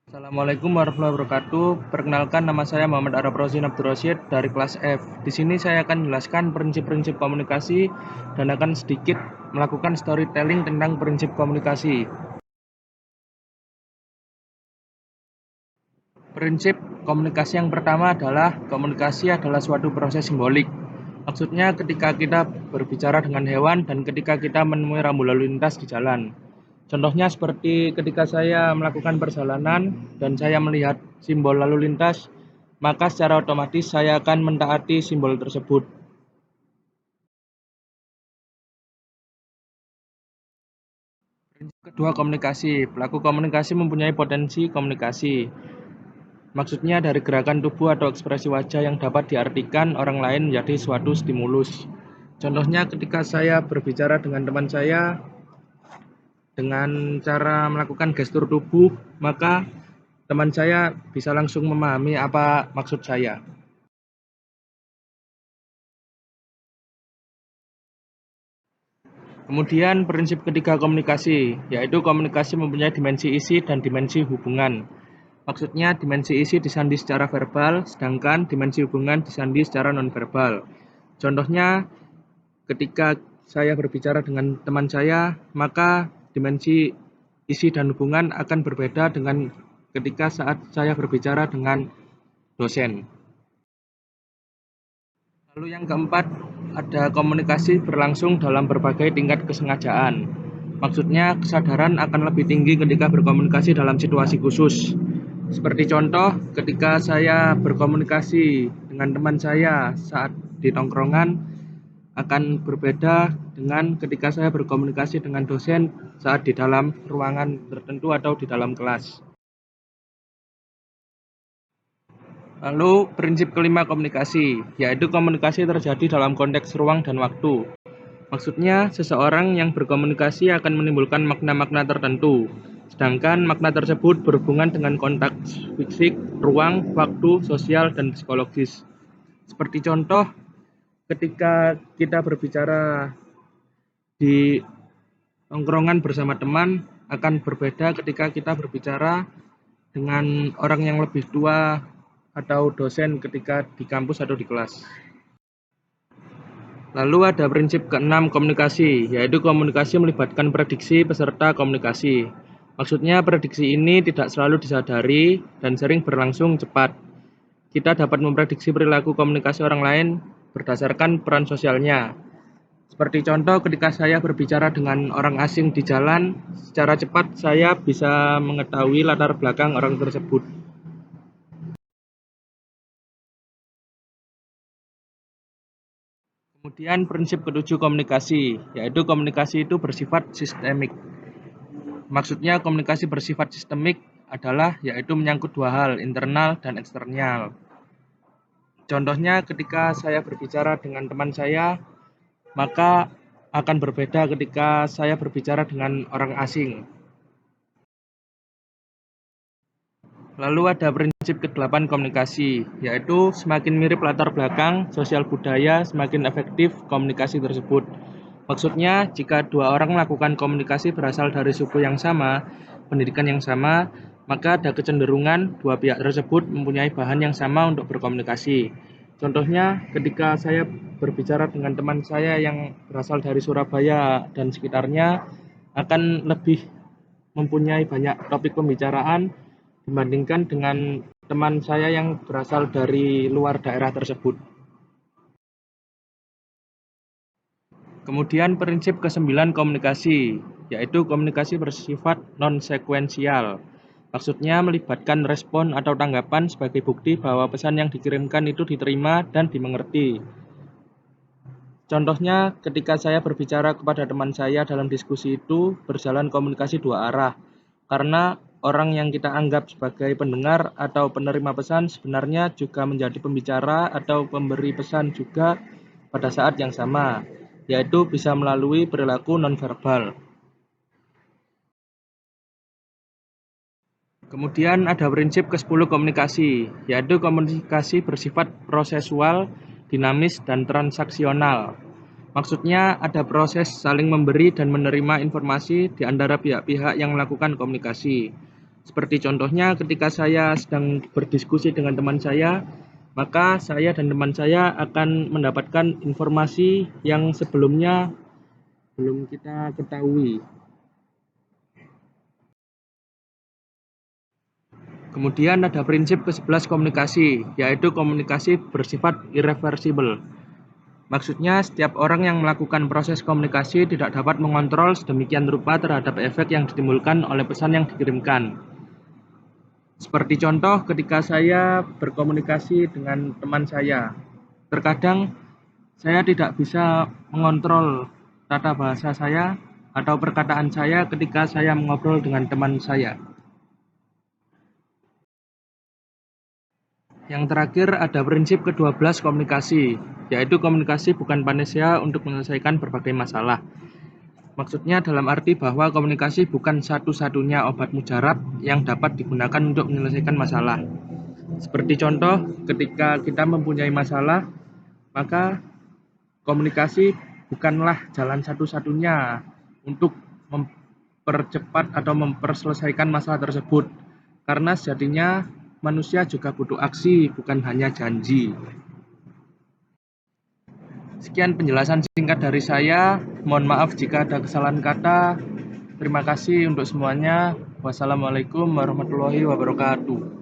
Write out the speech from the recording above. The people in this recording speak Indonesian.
Assalamualaikum warahmatullahi wabarakatuh. Perkenalkan, nama saya Muhammad Arab Rosin Abdul Rosyid dari kelas F. Di sini saya akan menjelaskan prinsip-prinsip komunikasi dan akan sedikit melakukan storytelling tentang prinsip komunikasi. Prinsip komunikasi yang pertama adalah komunikasi adalah suatu proses simbolik. Maksudnya ketika kita berbicara dengan hewan dan ketika kita menemui rambu lalu lintas di jalan. Contohnya seperti ketika saya melakukan perjalanan dan saya melihat simbol lalu lintas, maka secara otomatis saya akan mentaati simbol tersebut. Prinsip kedua, komunikasi. Pelaku komunikasi mempunyai potensi komunikasi. Maksudnya dari gerakan tubuh atau ekspresi wajah yang dapat diartikan orang lain menjadi suatu stimulus. Contohnya ketika saya berbicara dengan teman saya dengan cara melakukan gestur tubuh, maka teman saya bisa langsung memahami apa maksud saya. Kemudian prinsip ketiga komunikasi, yaitu komunikasi mempunyai dimensi isi dan dimensi hubungan. Maksudnya dimensi isi disandi secara verbal, sedangkan dimensi hubungan disandi secara nonverbal. Contohnya ketika saya berbicara dengan teman saya, maka dimensi isi dan hubungan akan berbeda dengan ketika saat saya berbicara dengan dosen. Lalu yang keempat, ada komunikasi berlangsung dalam berbagai tingkat kesengajaan. Maksudnya kesadaran akan lebih tinggi ketika berkomunikasi dalam situasi khusus. Seperti contoh, ketika saya berkomunikasi dengan teman saya saat di tongkrongan akan berbeda dengan ketika saya berkomunikasi dengan dosen saat di dalam ruangan tertentu atau di dalam kelas. Lalu prinsip kelima komunikasi, yaitu komunikasi terjadi dalam konteks ruang dan waktu. Maksudnya, seseorang yang berkomunikasi akan menimbulkan makna-makna tertentu, sedangkan makna tersebut berhubungan dengan konteks fisik, ruang, waktu, sosial, dan psikologis. Seperti contoh, ketika kita berbicara di tongkrongan bersama teman akan berbeda ketika kita berbicara dengan orang yang lebih tua atau dosen ketika di kampus atau di kelas. Lalu ada prinsip keenam komunikasi, yaitu komunikasi melibatkan prediksi peserta komunikasi. Maksudnya prediksi ini tidak selalu disadari dan sering berlangsung cepat. Kita dapat memprediksi perilaku komunikasi orang lain berdasarkan peran sosialnya. Seperti contoh ketika saya berbicara dengan orang asing di jalan, secara cepat saya bisa mengetahui latar belakang orang tersebut. Kemudian prinsip ketujuh komunikasi, yaitu komunikasi itu bersifat sistemik. Maksudnya komunikasi bersifat sistemik adalah yaitu menyangkut dua hal, internal dan eksternal. Contohnya ketika saya berbicara dengan teman saya, maka akan berbeda ketika saya berbicara dengan orang asing. Lalu ada prinsip ke-8 komunikasi, yaitu semakin mirip latar belakang sosial budaya, semakin efektif komunikasi tersebut. Maksudnya, jika dua orang melakukan komunikasi berasal dari suku yang sama, pendidikan yang sama, maka ada kecenderungan dua pihak tersebut mempunyai bahan yang sama untuk berkomunikasi. Contohnya, ketika saya berbicara dengan teman saya yang berasal dari Surabaya dan sekitarnya, akan lebih mempunyai banyak topik pembicaraan dibandingkan dengan teman saya yang berasal dari luar daerah tersebut. Kemudian prinsip ke-9 komunikasi, yaitu komunikasi bersifat non-sekuensial. Maksudnya melibatkan respon atau tanggapan sebagai bukti bahwa pesan yang dikirimkan itu diterima dan dimengerti. Contohnya ketika saya berbicara kepada teman saya dalam diskusi itu berjalan komunikasi dua arah. Karena orang yang kita anggap sebagai pendengar atau penerima pesan sebenarnya juga menjadi pembicara atau pemberi pesan juga pada saat yang sama, yaitu bisa melalui perilaku nonverbal. Kemudian ada prinsip ke-10 komunikasi, yaitu komunikasi bersifat prosesual, dinamis, dan transaksional. Maksudnya ada proses saling memberi dan menerima informasi di antara pihak-pihak yang melakukan komunikasi. Seperti contohnya ketika saya sedang berdiskusi dengan teman saya, maka saya dan teman saya akan mendapatkan informasi yang sebelumnya belum kita ketahui. Kemudian ada prinsip ke-11 komunikasi, yaitu komunikasi bersifat irreversible. Maksudnya, setiap orang yang melakukan proses komunikasi tidak dapat mengontrol sedemikian rupa terhadap efek yang ditimbulkan oleh pesan yang dikirimkan. Seperti contoh ketika saya berkomunikasi dengan teman saya, terkadang saya tidak bisa mengontrol tata bahasa saya atau perkataan saya ketika saya mengobrol dengan teman saya. Yang terakhir ada prinsip ke-12 komunikasi, yaitu komunikasi bukan panacea untuk menyelesaikan berbagai masalah. Maksudnya dalam arti bahwa komunikasi bukan satu-satunya obat mujarab yang dapat digunakan untuk menyelesaikan masalah. Seperti contoh, ketika kita mempunyai masalah, maka komunikasi bukanlah jalan satu-satunya untuk mempercepat atau memperselesaikan masalah tersebut. Karena sejatinya manusia juga butuh aksi, bukan hanya janji. Sekian penjelasan singkat dari saya. Mohon maaf jika ada kesalahan kata. Terima kasih untuk semuanya. Wassalamualaikum warahmatullahi wabarakatuh.